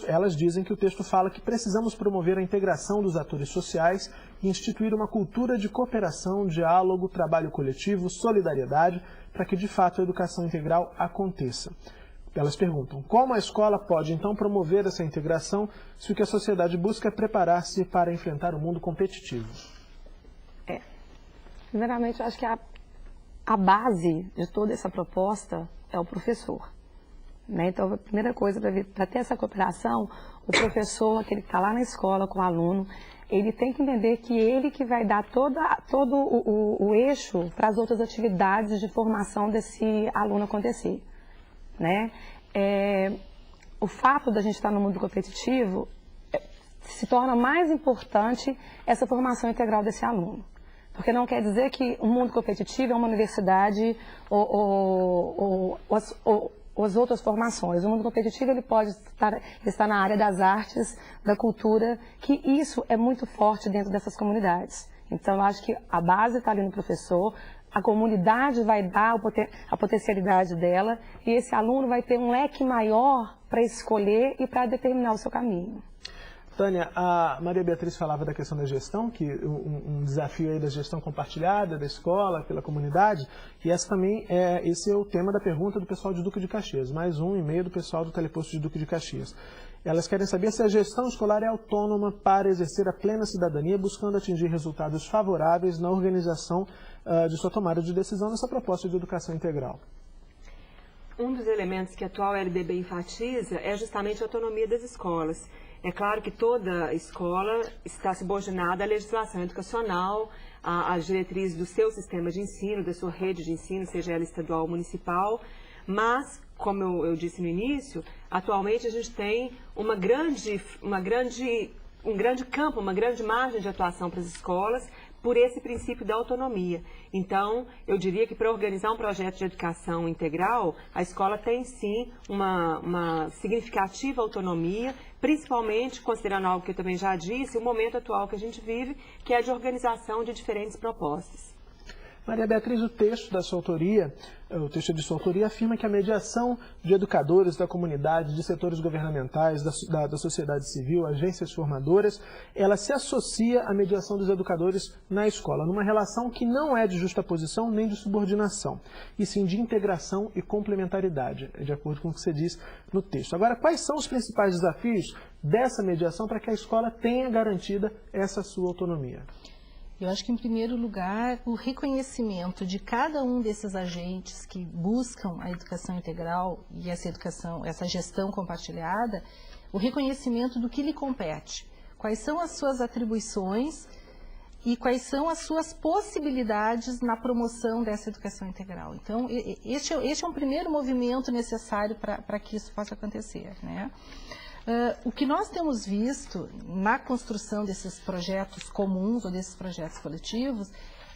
Elas dizem que o texto fala que precisamos promover a integração dos atores sociais e instituir uma cultura de cooperação, diálogo, trabalho coletivo, solidariedade, para que de fato a educação integral aconteça. Elas perguntam, como a escola pode então promover essa integração se o que a sociedade busca é preparar-se para enfrentar o mundo competitivo? Primeiramente, eu acho que a base de toda essa proposta é o professor. Né? Então, a primeira coisa, para ter essa cooperação, o professor, aquele que está lá na escola com o aluno, ele tem que entender que ele que vai dar todo o eixo para as outras atividades de formação desse aluno acontecer. Né? O fato da gente estar no mundo competitivo se torna mais importante essa formação integral desse aluno. Porque não quer dizer que o mundo competitivo é uma universidade ou as outras formações. O mundo competitivo ele pode estar na área das artes, da cultura, que isso é muito forte dentro dessas comunidades. Então, eu acho que a base está ali no professor, a comunidade vai dar a potencialidade dela e esse aluno vai ter um leque maior para escolher e para determinar o seu caminho. Tânia, a Maria Beatriz falava da questão da gestão, que um desafio aí da gestão compartilhada, da escola, pela comunidade, e esse é o tema da pergunta do pessoal de Duque de Caxias, mais um e-mail do pessoal do Teleposto de Duque de Caxias. Elas querem saber se a gestão escolar é autônoma para exercer a plena cidadania, buscando atingir resultados favoráveis na organização de sua tomada de decisão nessa proposta de educação integral. Um dos elementos que a atual LDB enfatiza é justamente a autonomia das escolas. É claro que toda escola está subordinada à legislação educacional, às diretrizes do seu sistema de ensino, da sua rede de ensino, seja ela estadual ou municipal, mas, como eu disse no início, atualmente a gente tem um grande campo, uma grande margem de atuação para as escolas, por esse princípio da autonomia. Então, eu diria que para organizar um projeto de educação integral, a escola tem sim uma significativa autonomia, principalmente considerando algo que eu também já disse, o momento atual que a gente vive, que é de organização de diferentes propostas. Maria Beatriz, o texto de sua autoria afirma que a mediação de educadores da comunidade, de setores governamentais, da sociedade civil, agências formadoras, ela se associa à mediação dos educadores na escola, numa relação que não é de justaposição nem de subordinação, e sim de integração e complementaridade, de acordo com o que você diz no texto. Agora, quais são os principais desafios dessa mediação para que a escola tenha garantida essa sua autonomia? Eu acho que, em primeiro lugar, o reconhecimento de cada um desses agentes que buscam a educação integral e essa gestão compartilhada, o reconhecimento do que lhe compete, quais são as suas atribuições e quais são as suas possibilidades na promoção dessa educação integral. Então, este é um primeiro movimento necessário para que isso possa acontecer, né? O que nós temos visto na construção desses projetos comuns ou desses projetos coletivos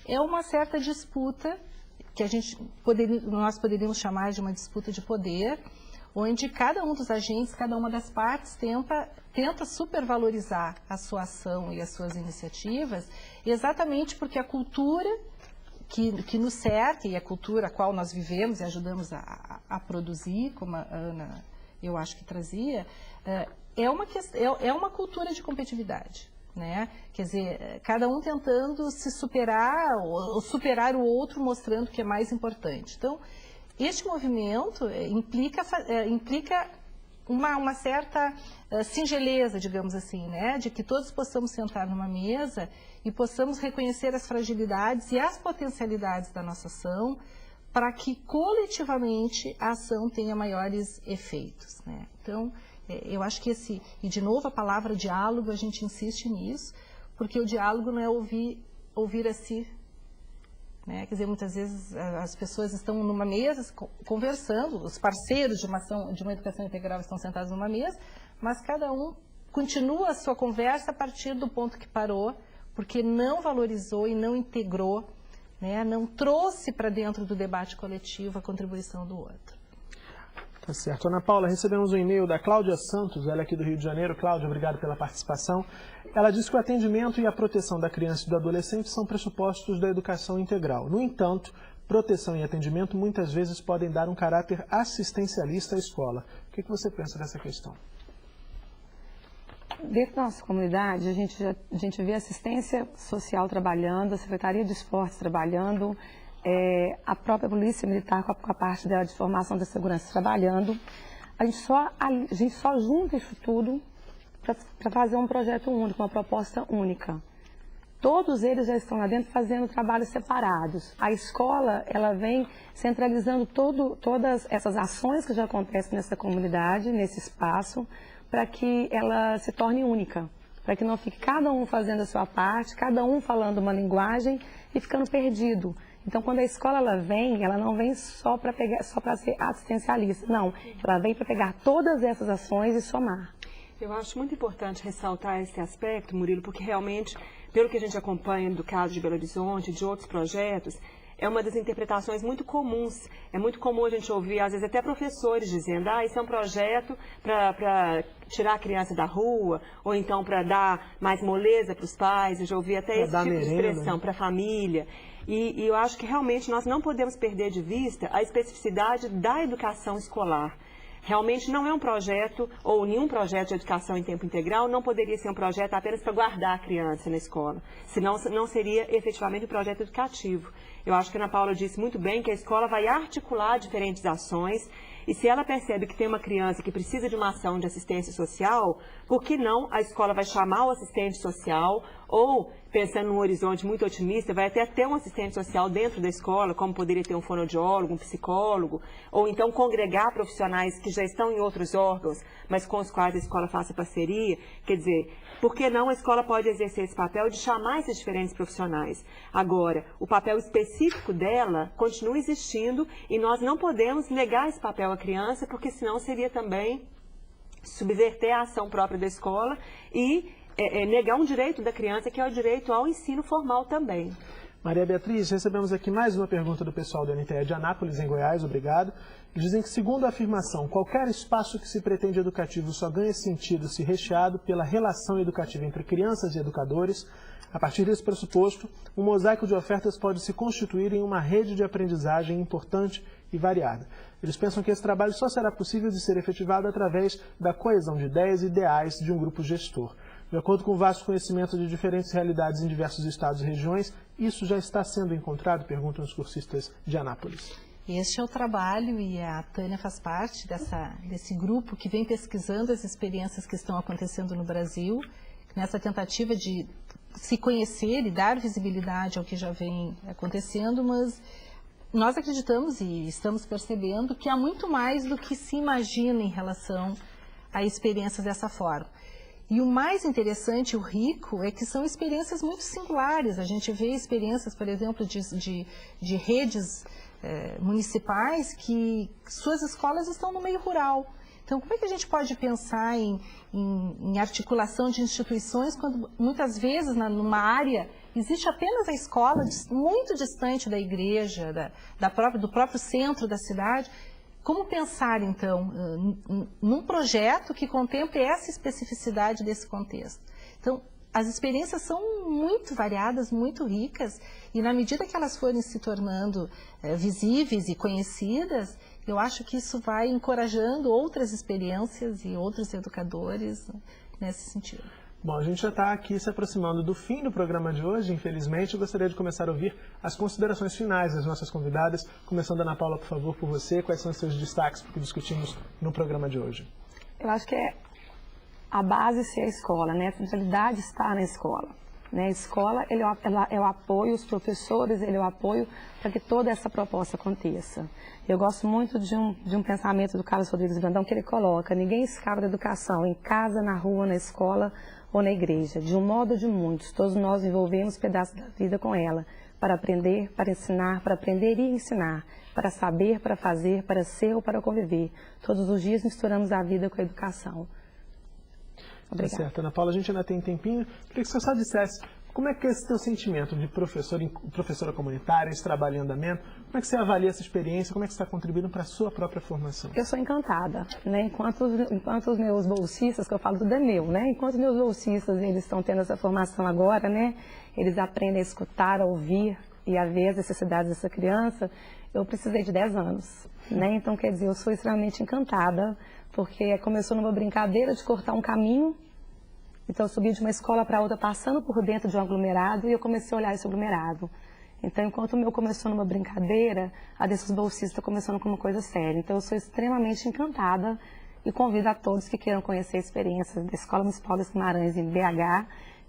é uma certa disputa que nós poderíamos chamar de uma disputa de poder, onde cada um dos agentes, cada uma das partes tenta supervalorizar a sua ação e as suas iniciativas, exatamente porque a cultura que nos cerca e a cultura a qual nós vivemos e ajudamos a produzir, como a Ana, eu acho que trazia, é uma cultura de competitividade, né? Quer dizer, cada um tentando se superar ou superar o outro, mostrando que é mais importante. Então, este movimento implica uma certa singeleza, digamos assim, né? De que todos possamos sentar numa mesa e possamos reconhecer as fragilidades e as potencialidades da nossa ação, para que coletivamente a ação tenha maiores efeitos, né? Então, eu acho que e de novo a palavra diálogo, a gente insiste nisso, porque o diálogo não é ouvir a si, né? Quer dizer, muitas vezes as pessoas estão numa mesa conversando, os parceiros de uma educação integral estão sentados numa mesa, mas cada um continua a sua conversa a partir do ponto que parou, porque não valorizou e não integrou, né? Não trouxe para dentro do debate coletivo a contribuição do outro. Tá certo. Ana Paula, recebemos um e-mail da Cláudia Santos, ela é aqui do Rio de Janeiro. Cláudia, obrigado pela participação. Ela diz que o atendimento e a proteção da criança e do adolescente são pressupostos da educação integral. No entanto, proteção e atendimento muitas vezes podem dar um caráter assistencialista à escola. O que você pensa dessa questão? Dentro da nossa comunidade, a gente vê assistência social trabalhando, a Secretaria de Esportes trabalhando, a própria Polícia Militar com a parte dela de formação da segurança trabalhando. A gente só junta isso tudo para fazer um projeto único, uma proposta única. Todos eles já estão lá dentro fazendo trabalhos separados. A escola, ela vem centralizando todas essas ações que já acontecem nessa comunidade, nesse espaço, para que ela se torne única, para que não fique cada um fazendo a sua parte, cada um falando uma linguagem e ficando perdido. Então, quando a escola ela não vem só para ser assistencialista, não. Ela vem para pegar todas essas ações e somar. Eu acho muito importante ressaltar esse aspecto, Murilo, porque realmente, pelo que a gente acompanha do caso de Belo Horizonte, de outros projetos, é uma das interpretações muito comuns. É muito comum a gente ouvir, às vezes, até professores dizendo, isso é um projeto para tirar a criança da rua, ou então para dar mais moleza para os pais. Eu já ouvi até esse tipo de expressão, para a família. E eu acho que realmente nós não podemos perder de vista a especificidade da educação escolar. Realmente não é um projeto, ou nenhum projeto de educação em tempo integral, não poderia ser um projeto apenas para guardar a criança na escola. Senão não seria efetivamente um projeto educativo. Eu acho que a Ana Paula disse muito bem que a escola vai articular diferentes ações, e se ela percebe que tem uma criança que precisa de uma ação de assistência social, por que não a escola vai chamar o assistente social, ou, pensando num horizonte muito otimista, vai até ter um assistente social dentro da escola, como poderia ter um fonoaudiólogo, um psicólogo, ou então congregar profissionais que já estão em outros órgãos, mas com os quais a escola faça parceria. Quer dizer, por que não a escola pode exercer esse papel de chamar esses diferentes profissionais? Agora, o papel específico dela continua existindo e nós não podemos negar esse papel à criança, porque senão seria também subverter a ação própria da escola e negar um direito da criança, que é o direito ao ensino formal também. Maria Beatriz, recebemos aqui mais uma pergunta do pessoal do NTE de Anápolis, em Goiás, obrigado. Dizem que, segundo a afirmação, qualquer espaço que se pretende educativo só ganha sentido se recheado pela relação educativa entre crianças e educadores. A partir desse pressuposto, um mosaico de ofertas pode se constituir em uma rede de aprendizagem importante e variada. Eles pensam que esse trabalho só será possível de ser efetivado através da coesão de ideias e ideais de um grupo gestor. De acordo com o vasto conhecimento de diferentes realidades em diversos estados e regiões, isso já está sendo encontrado? Perguntam os cursistas de Anápolis. Este é o trabalho e a Tânia faz parte desse grupo que vem pesquisando as experiências que estão acontecendo no Brasil, nessa tentativa de se conhecer e dar visibilidade ao que já vem acontecendo, mas nós acreditamos e estamos percebendo que há muito mais do que se imagina em relação a experiências dessa forma. E o mais interessante, o rico, é que são experiências muito singulares. A gente vê experiências, por exemplo, de redes municipais que suas escolas estão no meio rural. Então, como é que a gente pode pensar em articulação de instituições quando muitas vezes numa área existe apenas a escola muito distante da igreja, do próprio centro da cidade? Como pensar, então, num projeto que contemple essa especificidade desse contexto? Então, as experiências são muito variadas, muito ricas, e na medida que elas forem se tornando visíveis e conhecidas, eu acho que isso vai encorajando outras experiências e outros educadores nesse sentido. Bom, a gente já está aqui se aproximando do fim do programa de hoje, infelizmente. Eu gostaria de começar a ouvir as considerações finais das nossas convidadas. Começando, Ana Paula, por favor, por você. Quais são os seus destaques para o que discutimos no programa de hoje? Eu acho que a base ser a escola, né? A centralidade está na escola. Né? A escola é o apoio, os professores, ele é o apoio para que toda essa proposta aconteça. Eu gosto muito de um pensamento do Carlos Rodrigues Brandão que ele coloca: ninguém escapa da educação, em casa, na rua, na escola ou na igreja. De um modo ou de muitos, todos nós envolvemos pedaços da vida com ela, para aprender, para ensinar, para aprender e ensinar, para saber, para fazer, para ser ou para conviver. Todos os dias misturamos a vida com a educação. Obrigada. Tá certo, Ana Paula, a gente ainda tem tempinho. Queria que você só dissesse como é que é esse teu sentimento de professora comunitária, esse trabalho em andamento, como é que você avalia essa experiência, como é que você está contribuindo para a sua própria formação? Eu sou encantada, né? Enquanto os meus bolsistas, que eu falo tudo é meu, né? Enquanto os meus bolsistas, eles estão tendo essa formação agora, né? Eles aprendem a escutar, a ouvir e a ver as necessidades dessa criança, eu precisei de 10 anos, né? Então, quer dizer, eu sou extremamente encantada, porque começou numa brincadeira de cortar um caminho. Então, eu subi de uma escola para outra, passando por dentro de um aglomerado, e eu comecei a olhar esse aglomerado. Então, enquanto o meu começou numa brincadeira, a desses bolsistas está começando com uma coisa séria. Então, eu sou extremamente encantada e convido a todos que queiram conhecer a experiência da Escola Municipal das Guimarães em BH,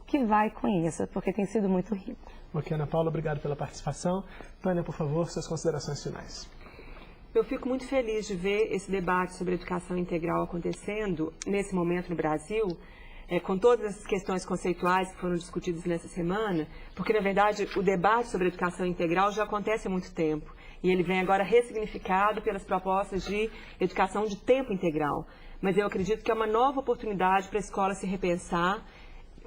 que vai e conheça, porque tem sido muito rico. Ok, Ana Paula, obrigado pela participação. Tânia, por favor, suas considerações finais. Eu fico muito feliz de ver esse debate sobre educação integral acontecendo nesse momento no Brasil, com todas as questões conceituais que foram discutidas nessa semana, porque, na verdade, o debate sobre educação integral já acontece há muito tempo, e ele vem agora ressignificado pelas propostas de educação de tempo integral. Mas eu acredito que é uma nova oportunidade para a escola se repensar,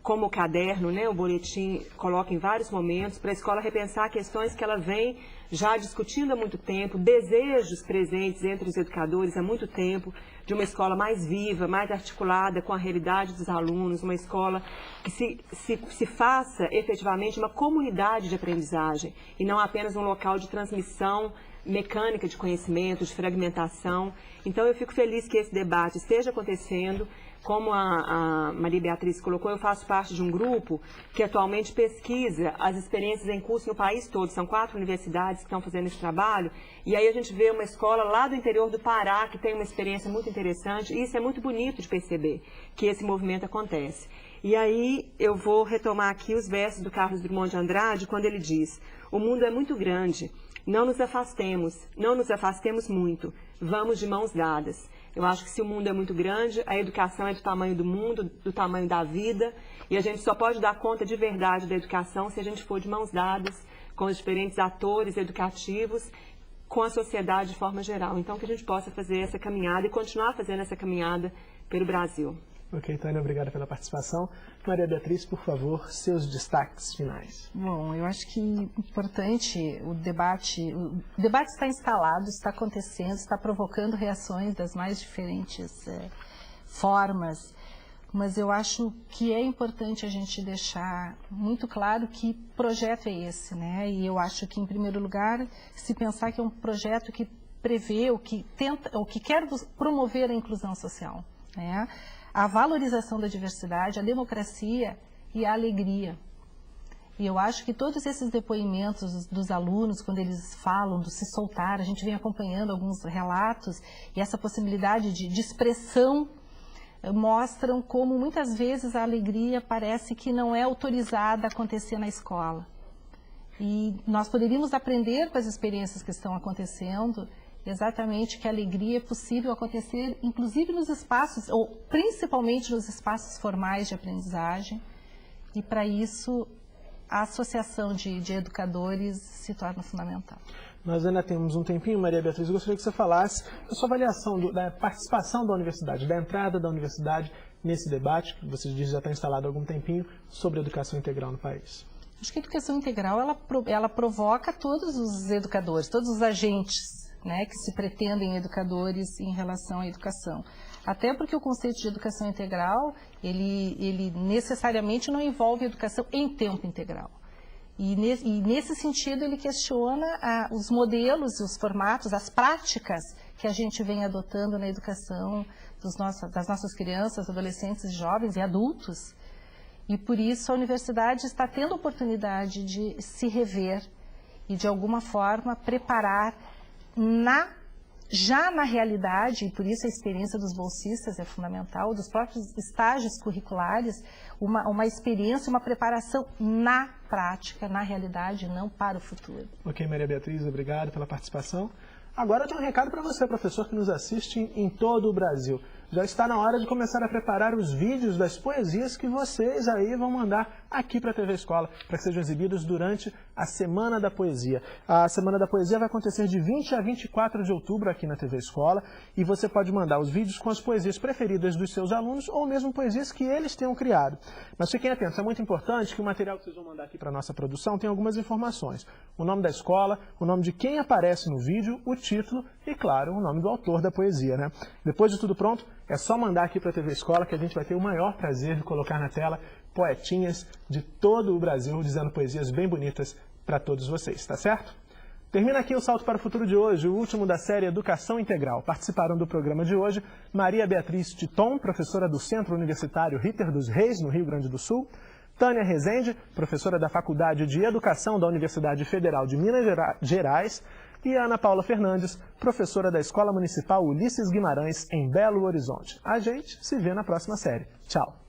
como o caderno, né, o boletim coloca em vários momentos, para a escola repensar questões que ela vem já discutindo há muito tempo, desejos presentes entre os educadores há muito tempo, de uma escola mais viva, mais articulada com a realidade dos alunos, uma escola que se faça efetivamente uma comunidade de aprendizagem e não apenas um local de transmissão mecânica de conhecimento, de fragmentação. Então eu fico feliz que esse debate esteja acontecendo. Como a Maria Beatriz colocou, eu faço parte de um grupo que atualmente pesquisa as experiências em curso no país todo. São 4 universidades que estão fazendo esse trabalho. E aí a gente vê uma escola lá do interior do Pará que tem uma experiência muito interessante. E isso é muito bonito de perceber, que esse movimento acontece. E aí eu vou retomar aqui os versos do Carlos Drummond de Andrade, quando ele diz: o mundo é muito grande, não nos afastemos muito, vamos de mãos dadas. Eu acho que se o mundo é muito grande, a educação é do tamanho do mundo, do tamanho da vida, e a gente só pode dar conta de verdade da educação se a gente for de mãos dadas com os diferentes atores educativos, com a sociedade de forma geral. Então, que a gente possa fazer essa caminhada e continuar fazendo essa caminhada pelo Brasil. Ok, Tânia, obrigado pela participação. Maria Beatriz, por favor, seus destaques finais. Bom, eu acho que é importante o debate está instalado, está acontecendo, está provocando reações das mais diferentes formas, mas eu acho que é importante a gente deixar muito claro que projeto é esse, né? E eu acho que, em primeiro lugar, se pensar que é um projeto que prevê, ou que tenta, ou que quer promover a inclusão social, né? A valorização da diversidade, a democracia e a alegria. E eu acho que todos esses depoimentos dos alunos, quando eles falam do se soltar, a gente vem acompanhando alguns relatos, e essa possibilidade de expressão mostram como muitas vezes a alegria parece que não é autorizada a acontecer na escola. E nós poderíamos aprender com as experiências que estão acontecendo, exatamente que a alegria é possível acontecer, inclusive nos espaços, ou principalmente nos espaços formais de aprendizagem, e para isso a associação de educadores se torna fundamental. Nós ainda temos um tempinho, Maria Beatriz, eu gostaria que você falasse da sua avaliação da participação da universidade, da entrada da universidade nesse debate, que você diz já está instalado há algum tempinho, sobre a educação integral no país. Acho que a educação integral, ela provoca todos os educadores, todos os agentes, né, que se pretendem educadores em relação à educação. Até porque o conceito de educação integral, ele necessariamente não envolve educação em tempo integral. E nesse sentido ele questiona os modelos, os formatos, as práticas que a gente vem adotando na educação das nossas crianças, adolescentes, jovens e adultos. E por isso a universidade está tendo a oportunidade de se rever e de alguma forma preparar já na realidade, e por isso a experiência dos bolsistas é fundamental, dos próprios estágios curriculares, uma experiência, uma preparação na prática, na realidade, não para o futuro. Ok, Maria Beatriz, obrigado pela participação. Agora eu tenho um recado para você, professor, que nos assiste em todo o Brasil. Já está na hora de começar a preparar os vídeos das poesias que vocês aí vão mandar aqui para a TV Escola, para que sejam exibidos durante a Semana da Poesia. A Semana da Poesia vai acontecer de 20 a 24 de outubro aqui na TV Escola, e você pode mandar os vídeos com as poesias preferidas dos seus alunos, ou mesmo poesias que eles tenham criado. Mas fiquem atentos, é muito importante que o material que vocês vão mandar aqui para a nossa produção tenha algumas informações. O nome da escola, o nome de quem aparece no vídeo, o título e, claro, o nome do autor da poesia, né? Depois de tudo pronto, é só mandar aqui para a TV Escola que a gente vai ter o maior prazer de colocar na tela poetinhas de todo o Brasil, dizendo poesias bem bonitas para todos vocês, tá certo? Termina aqui o Salto para o Futuro de hoje, o último da série Educação Integral. Participaram do programa de hoje Maria Beatriz Titon, professora do Centro Universitário Ritter dos Reis, no Rio Grande do Sul, Tânia Rezende, professora da Faculdade de Educação da Universidade Federal de Minas Gerais, e Ana Paula Fernandes, professora da Escola Municipal Ulisses Guimarães, em Belo Horizonte. A gente se vê na próxima série. Tchau!